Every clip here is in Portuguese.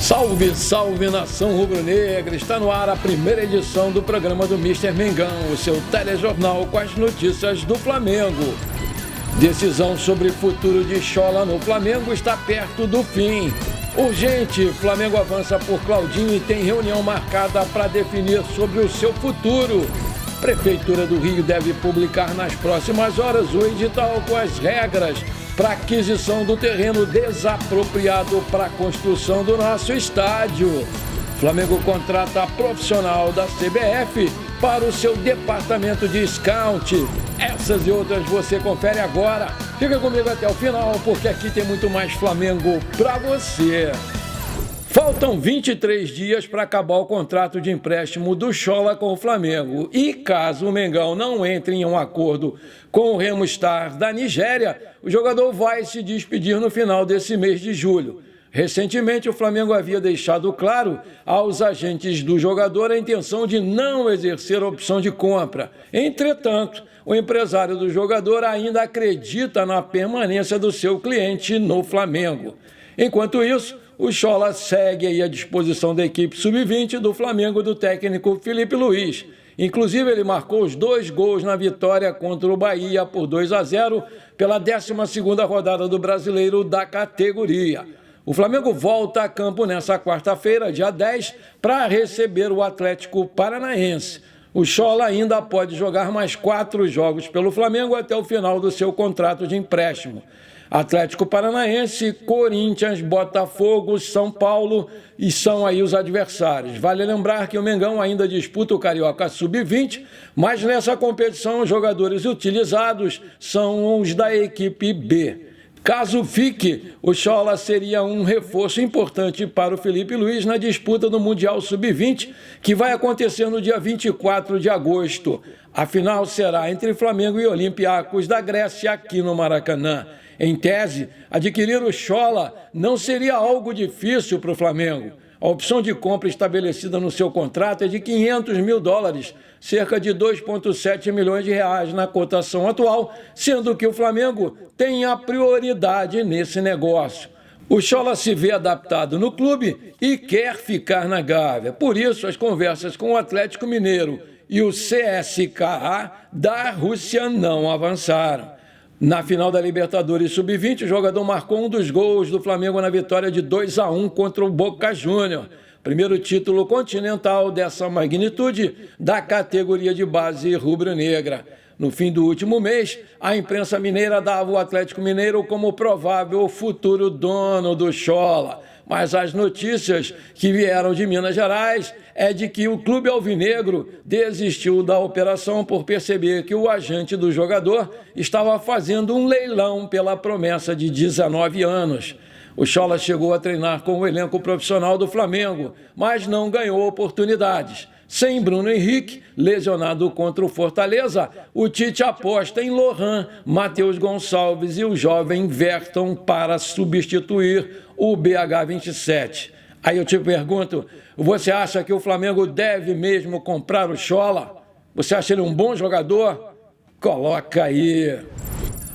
Salve, salve nação rubro-negra! Está no ar a primeira edição do programa do Mr. Mengão, o seu telejornal com as notícias do Flamengo. Decisão sobre o futuro de Schola no Flamengo está perto do fim. Urgente, Flamengo avança por Claudinho e tem reunião marcada para definir sobre o seu futuro. Prefeitura do Rio deve publicar nas próximas horas o edital com as regras para aquisição do terreno desapropriado para a construção do nosso estádio. Flamengo contrata profissional da CBF para o seu departamento de scout. Essas e outras você confere agora. Fica comigo até o final, porque aqui tem muito mais Flamengo para você. Faltam 23 dias para acabar o contrato de empréstimo do Schola com o Flamengo. E caso o Mengão não entre em um acordo com o Remo Star da Nigéria, o jogador vai se despedir no final desse mês de julho. Recentemente, o Flamengo havia deixado claro aos agentes do jogador a intenção de não exercer a opção de compra. Entretanto, o empresário do jogador ainda acredita na permanência do seu cliente no Flamengo. Enquanto isso, o Schola segue aí à disposição da equipe sub-20 do Flamengo do técnico Felipe Luiz. Inclusive, ele marcou os 2 gols na vitória contra o Bahia por 2-0 pela 12ª rodada do Brasileiro da categoria. O Flamengo volta a campo nessa quarta-feira, dia 10, para receber o Atlético Paranaense. O Schola ainda pode jogar mais 4 jogos pelo Flamengo até o final do seu contrato de empréstimo. Atlético Paranaense, Corinthians, Botafogo, São Paulo e são aí os adversários. Vale lembrar que o Mengão ainda disputa o Carioca Sub-20, mas nessa competição os jogadores utilizados são os da equipe B. Caso fique, o Schola seria um reforço importante para o Felipe Luiz na disputa do Mundial Sub-20, que vai acontecer no dia 24 de agosto. A final será entre Flamengo e Olympiacos da Grécia, aqui no Maracanã. Em tese, adquirir o Schola não seria algo difícil para o Flamengo. A opção de compra estabelecida no seu contrato é de $500 mil, cerca de 2,7 milhões de reais na cotação atual, sendo que o Flamengo tem a prioridade nesse negócio. O Schola se vê adaptado no clube e quer ficar na Gávea. Por isso, as conversas com o Atlético Mineiro e o CSKA da Rússia não avançaram. Na final da Libertadores Sub-20, o jogador marcou um dos gols do Flamengo na vitória de 2-1 contra o Boca Júnior. Primeiro título continental dessa magnitude da categoria de base rubro-negra. No fim do último mês, a imprensa mineira dava o Atlético Mineiro como provável futuro dono do Schola. Mas as notícias que vieram de Minas Gerais é de que o clube alvinegro desistiu da operação por perceber que o agente do jogador estava fazendo um leilão pela promessa de 19 anos. O Schola chegou a treinar com o elenco profissional do Flamengo, mas não ganhou oportunidades. Sem Bruno Henrique, lesionado contra o Fortaleza, o Tite aposta em Lohan, Matheus Gonçalves e o jovem Verton para substituir o BH27. Aí eu te pergunto, você acha que o Flamengo deve mesmo comprar o Schola? Você acha ele um bom jogador? Coloca aí.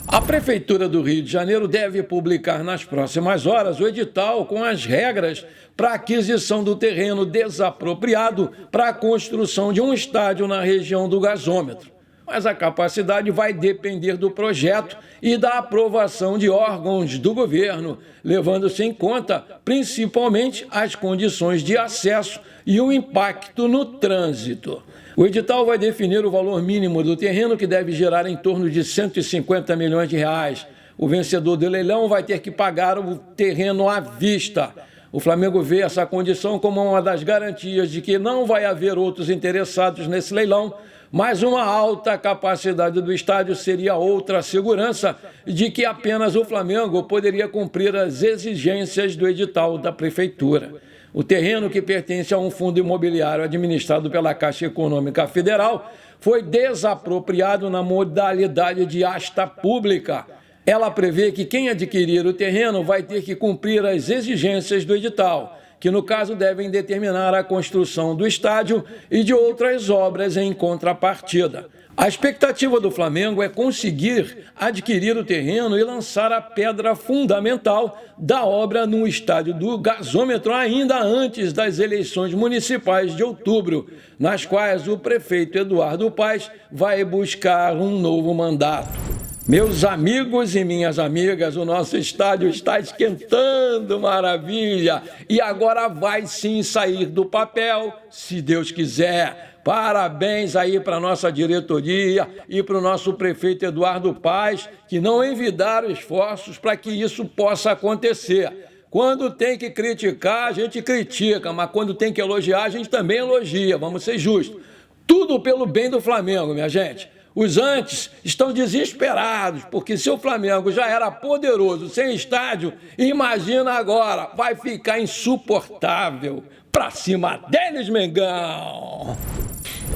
A Prefeitura do Rio de Janeiro deve publicar nas próximas horas o edital com as regras para a aquisição do terreno desapropriado para a construção de um estádio na região do gasômetro. Mas a capacidade vai depender do projeto e da aprovação de órgãos do governo, levando-se em conta principalmente as condições de acesso e o impacto no trânsito. O edital vai definir o valor mínimo do terreno, que deve gerar em torno de 150 milhões de reais. O vencedor do leilão vai ter que pagar o terreno à vista. O Flamengo vê essa condição como uma das garantias de que não vai haver outros interessados nesse leilão, mas uma alta capacidade do estádio seria outra segurança de que apenas o Flamengo poderia cumprir as exigências do edital da Prefeitura. O terreno, que pertence a um fundo imobiliário administrado pela Caixa Econômica Federal, foi desapropriado na modalidade de asta pública. Ela prevê que quem adquirir o terreno vai ter que cumprir as exigências do edital, que no caso devem determinar a construção do estádio e de outras obras em contrapartida. A expectativa do Flamengo é conseguir adquirir o terreno e lançar a pedra fundamental da obra no estádio do Gasômetro ainda antes das eleições municipais de outubro, nas quais o prefeito Eduardo Paes vai buscar um novo mandato. Meus amigos e minhas amigas, o nosso estádio está esquentando, maravilha! E agora vai sim sair do papel, se Deus quiser. Parabéns aí para a nossa diretoria e para o nosso prefeito Eduardo Paes, que não envidaram esforços para que isso possa acontecer. Quando tem que criticar, a gente critica, mas quando tem que elogiar, a gente também elogia, vamos ser justos. Tudo pelo bem do Flamengo, minha gente. Os antes estão desesperados, porque se o Flamengo já era poderoso sem estádio, imagina agora, vai ficar insuportável. Pra cima deles, Mengão!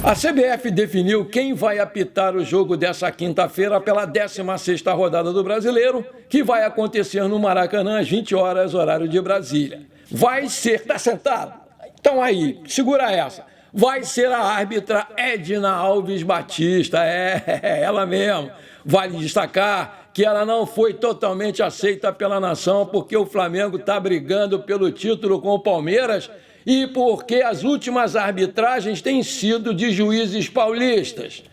A CBF definiu quem vai apitar o jogo dessa quinta-feira pela 16ª rodada do Brasileiro, que vai acontecer no Maracanã às 20 horas, horário de Brasília. Vai ser... Tá sentado? Então aí, segura essa. Vai ser a árbitra Edna Alves Batista, ela mesmo. Vale destacar que ela não foi totalmente aceita pela nação porque o Flamengo está brigando pelo título com o Palmeiras e porque as últimas arbitragens têm sido de juízes paulistas.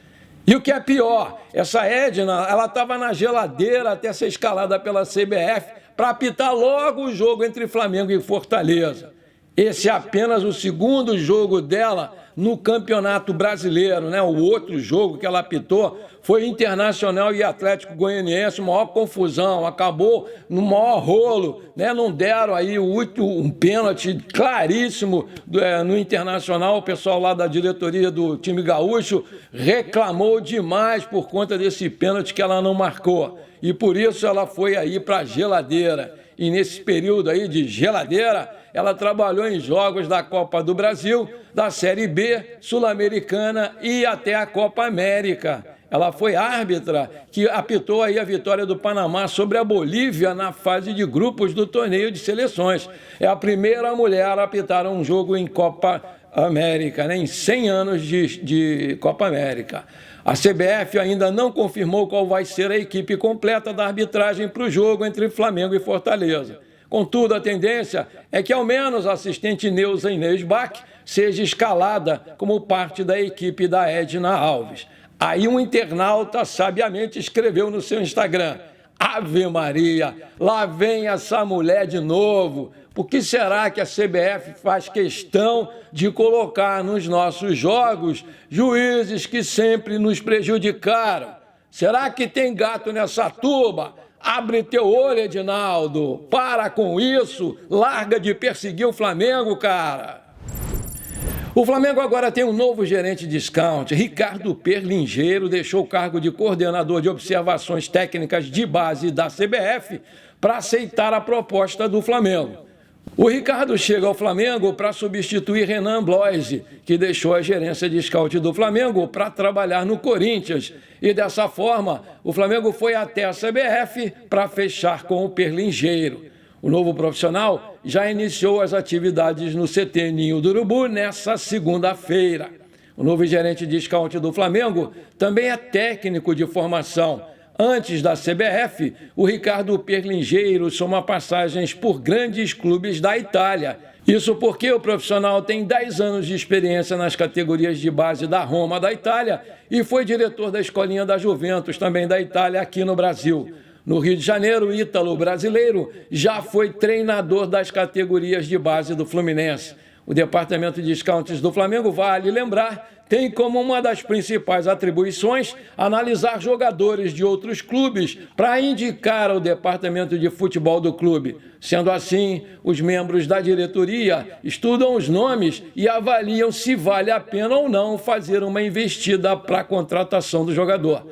E o que é pior, essa Edna, ela estava na geladeira até ser escalada pela CBF para apitar logo o jogo entre Flamengo e Fortaleza. Esse é apenas o segundo jogo dela no Campeonato Brasileiro, né? O outro jogo que ela apitou foi Internacional e Atlético Goianiense, maior confusão, acabou no maior rolo, né? Não deram aí um pênalti claríssimo no Internacional, o pessoal lá da diretoria do time gaúcho reclamou demais por conta desse pênalti que ela não marcou, e por isso ela foi aí para a geladeira. E nesse período aí de geladeira, ela trabalhou em jogos da Copa do Brasil, da Série B, Sul-Americana e até a Copa América. Ela foi árbitra que apitou aí a vitória do Panamá sobre a Bolívia na fase de grupos do torneio de seleções. É a primeira mulher a apitar um jogo em Copa América, né? Em 100 anos de Copa América. A CBF ainda não confirmou qual vai ser a equipe completa da arbitragem para o jogo entre Flamengo e Fortaleza. Contudo, a tendência é que ao menos a assistente Neuza Inês Bach seja escalada como parte da equipe da Edna Alves. Aí um internauta sabiamente escreveu no seu Instagram: Ave Maria, lá vem essa mulher de novo. Por que será que a CBF faz questão de colocar nos nossos jogos juízes que sempre nos prejudicaram? Será que tem gato nessa tuba? Abre teu olho, Edinaldo. Para com isso. Larga de perseguir o Flamengo, cara. O Flamengo agora tem um novo gerente de scout. Ricardo Perlingeiro deixou o cargo de coordenador de observações técnicas de base da CBF para aceitar a proposta do Flamengo. O Ricardo chega ao Flamengo para substituir Renan Bloise, que deixou a gerência de scout do Flamengo para trabalhar no Corinthians. E dessa forma, o Flamengo foi até a CBF para fechar com o Perlingeiro. O novo profissional já iniciou as atividades no CT Ninho do Urubu nessa segunda-feira. O novo gerente de scout do Flamengo também é técnico de formação. Antes da CBF, o Ricardo Perlingeiro soma passagens por grandes clubes da Itália. Isso porque o profissional tem 10 anos de experiência nas categorias de base da Roma da Itália e foi diretor da Escolinha da Juventus, também da Itália, aqui no Brasil. No Rio de Janeiro, o ítalo-brasileiro já foi treinador das categorias de base do Fluminense. O departamento de scouts do Flamengo, vale lembrar, tem como uma das principais atribuições analisar jogadores de outros clubes para indicar ao departamento de futebol do clube. Sendo assim, os membros da diretoria estudam os nomes e avaliam se vale a pena ou não fazer uma investida para a contratação do jogador.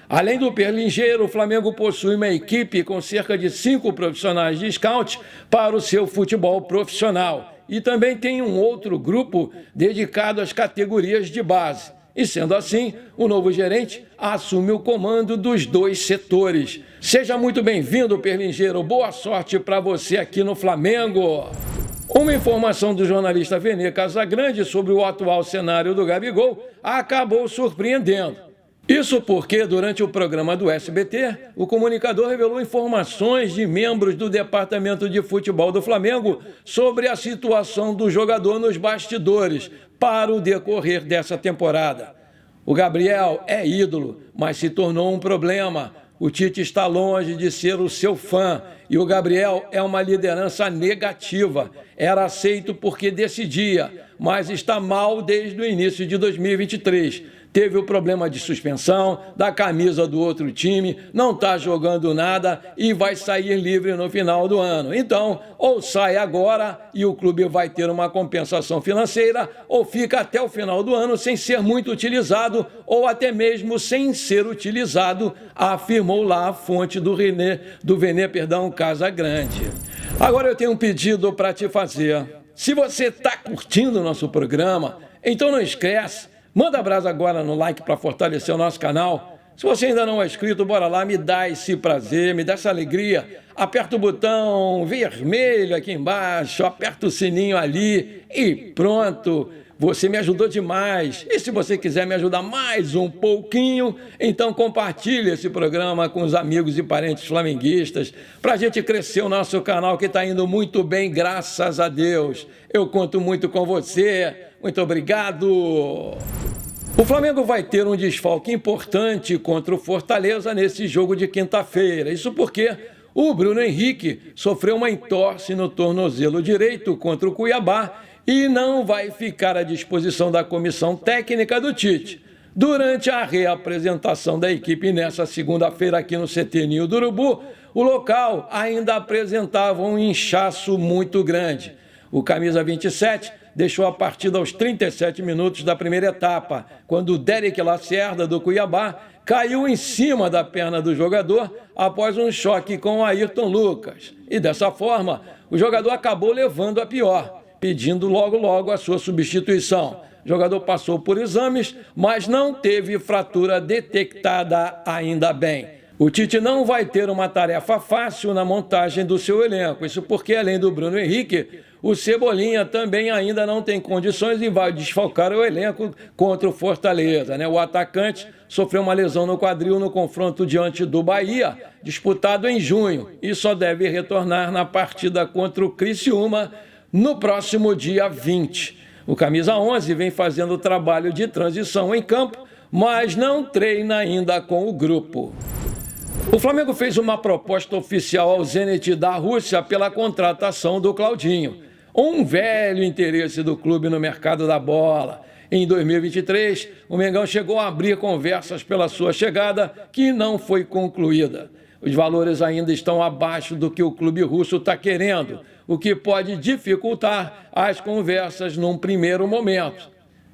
Além do Perlingeiro, o Flamengo possui uma equipe com cerca de 5 profissionais de scout para o seu futebol profissional. E também tem um outro grupo dedicado às categorias de base. E sendo assim, o novo gerente assume o comando dos 2 setores. Seja muito bem-vindo, Perlingeiro. Boa sorte para você aqui no Flamengo. Uma informação do jornalista Vene Casagrande sobre o atual cenário do Gabigol acabou surpreendendo. Isso porque, durante o programa do SBT, o comunicador revelou informações de membros do departamento de futebol do Flamengo sobre a situação do jogador nos bastidores para o decorrer dessa temporada. O Gabriel é ídolo, mas se tornou um problema. O Tite está longe de ser o seu fã e o Gabriel é uma liderança negativa. Era aceito porque decidia, mas está mal desde o início de 2023. Teve o problema de suspensão, da camisa do outro time, não está jogando nada e vai sair livre no final do ano. Então, ou sai agora e o clube vai ter uma compensação financeira, ou fica até o final do ano sem ser muito utilizado, ou até mesmo sem ser utilizado, afirmou lá a fonte do Vene Casagrande. Agora eu tenho um pedido para te fazer. Se você está curtindo o nosso programa, então não esquece. Manda abraço agora no like para fortalecer o nosso canal. Se você ainda não é inscrito, bora lá, me dá esse prazer, me dá essa alegria. Aperta o botão vermelho aqui embaixo, aperta o sininho ali e pronto. Você me ajudou demais. E se você quiser me ajudar mais um pouquinho, então compartilhe esse programa com os amigos e parentes flamenguistas para a gente crescer o nosso canal que está indo muito bem, graças a Deus. Eu conto muito com você. Muito obrigado. O Flamengo vai ter um desfalque importante contra o Fortaleza nesse jogo de quinta-feira. Isso porque o Bruno Henrique sofreu uma entorse no tornozelo direito contra o Cuiabá e não vai ficar à disposição da comissão técnica do Tite. Durante a reapresentação da equipe nessa segunda-feira aqui no CT Ninho do Urubu, o local ainda apresentava um inchaço muito grande. O camisa 27 deixou a partida aos 37 minutos da primeira etapa, quando o Derek Lacerda, do Cuiabá, caiu em cima da perna do jogador após um choque com o Ayrton Lucas. E dessa forma, o jogador acabou levando a pior, pedindo logo a sua substituição. O jogador passou por exames, mas não teve fratura detectada ainda bem. O Tite não vai ter uma tarefa fácil na montagem do seu elenco. Isso porque, além do Bruno Henrique, o Cebolinha também ainda não tem condições e vai desfalcar o elenco contra o Fortaleza, né? O atacante sofreu uma lesão no quadril no confronto diante do Bahia, disputado em junho, e só deve retornar na partida contra o Criciúma no próximo dia 20. O camisa 11 vem fazendo trabalho de transição em campo, mas não treina ainda com o grupo. O Flamengo fez uma proposta oficial ao Zenit da Rússia pela contratação do Claudinho, um velho interesse do clube no mercado da bola. Em 2023, o Mengão chegou a abrir conversas pela sua chegada, que não foi concluída. Os valores ainda estão abaixo do que o clube russo está querendo, o que pode dificultar as conversas num primeiro momento.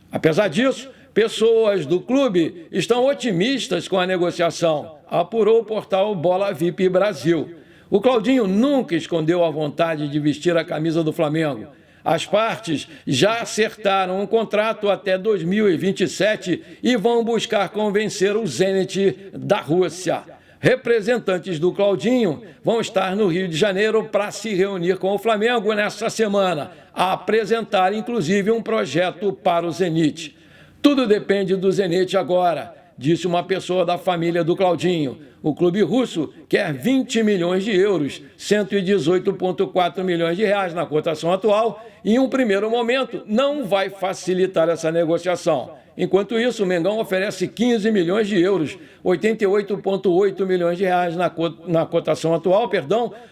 Apesar disso, pessoas do clube estão otimistas com a negociação, apurou o portal Bola VIP Brasil. O Claudinho nunca escondeu a vontade de vestir a camisa do Flamengo. As partes já acertaram um contrato até 2027 e vão buscar convencer o Zenit da Rússia. Representantes do Claudinho vão estar no Rio de Janeiro para se reunir com o Flamengo nesta semana, a apresentar inclusive um projeto para o Zenit. Tudo depende do Zenit agora, disse uma pessoa da família do Claudinho. O clube russo quer 20 milhões de euros, 118,4 milhões de reais na cotação atual, e em um primeiro momento não vai facilitar essa negociação. Enquanto isso, o Mengão oferece 15 milhões de euros, 88,8 milhões de reais na cotação atual,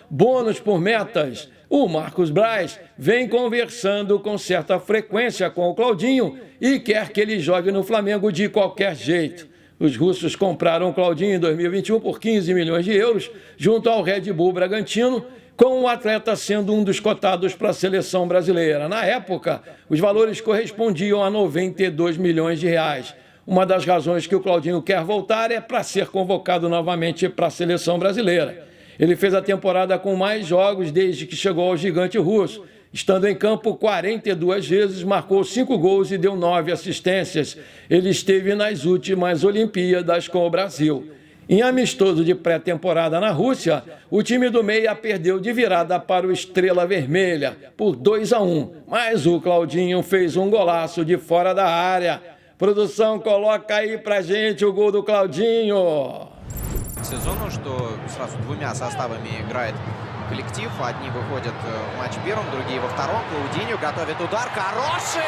bônus por metas. O Marcos Braz vem conversando com certa frequência com o Claudinho e quer que ele jogue no Flamengo de qualquer jeito. Os russos compraram o Claudinho em 2021 por 15 milhões de euros, junto ao Red Bull Bragantino, com o atleta sendo um dos cotados para a seleção brasileira. Na época, os valores correspondiam a 92 milhões de reais. Uma das razões que o Claudinho quer voltar é para ser convocado novamente para a seleção brasileira. Ele fez a temporada com mais jogos desde que chegou ao gigante russo. Estando em campo 42 vezes, marcou 5 gols e deu 9 assistências. Ele esteve nas últimas Olimpíadas com o Brasil. Em amistoso de pré-temporada na Rússia, o time do Meia perdeu de virada para o Estrela Vermelha por 2-1, mas o Claudinho fez um golaço de fora da área Produção, coloca aí pra gente o gol do Claudinho. Сезону, что сразу двумя составами играет коллектив. Одни выходят в матч первым, другие во втором. Клаудиньо готовит удар. Хороший!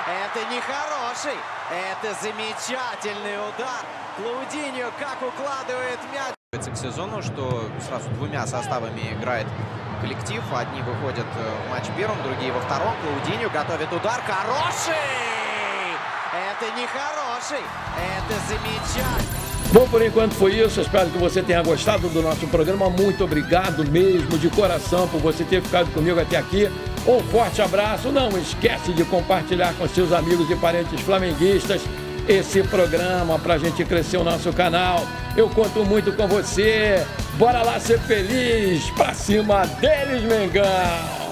Это не хороший, это замечательный удар. Клаудиньо как укладывает мяч. К сезону, что сразу двумя составами играет коллектив. Одни выходят в матч первым, другие во втором. Клаудиньо готовит удар. Хороший! Это не хороший, это замечательный. Bom, por enquanto foi isso. Espero que você tenha gostado do nosso programa. Muito obrigado mesmo, de coração, por você ter ficado comigo até aqui. Um forte abraço. Não esquece de compartilhar com seus amigos e parentes flamenguistas esse programa para a gente crescer o nosso canal. Eu conto muito com você. Bora lá ser feliz. Pra cima deles, Mengão!